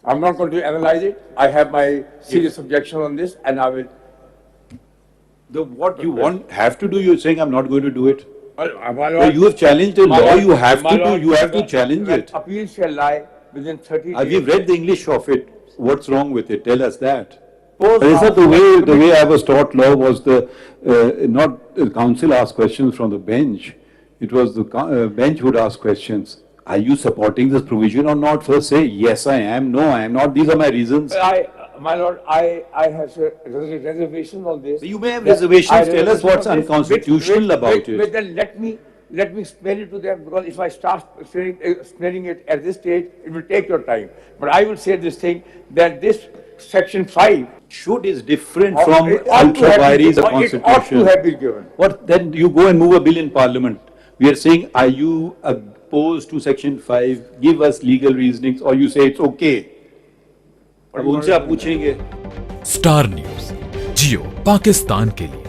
I'm not going to analyze it. I have my serious objection on this, and I will. What you have to do, you're saying I'm not going to do it. My lord, You have challenged the law, you have to do, you have to challenge it. Appeal shall lie within 30 days. We've read the English of it. What's wrong with it? Tell us that. Post- The way I was taught law was not the counsel asked questions from the bench. It was the bench would ask questions. Are you supporting this provision or not? First say, yes I am, no I am not. These are my reasons. My lord, I have reservations on this. You may have reservations. Tell us what's unconstitutional about it. Then let me explain it to them, because if I start explaining it at this stage, it will take your time. But I will say this thing, that this Section 5 Should is different from ultra vires of constitution. It ought to have been given. What then? You go and move a bill in Parliament. We are saying, are you opposed to Section 5? Give us legal reasonings, or you say it's okay. अब उनसे आप पूछेंगे. Star news जियो पाकिस्तान के लिए.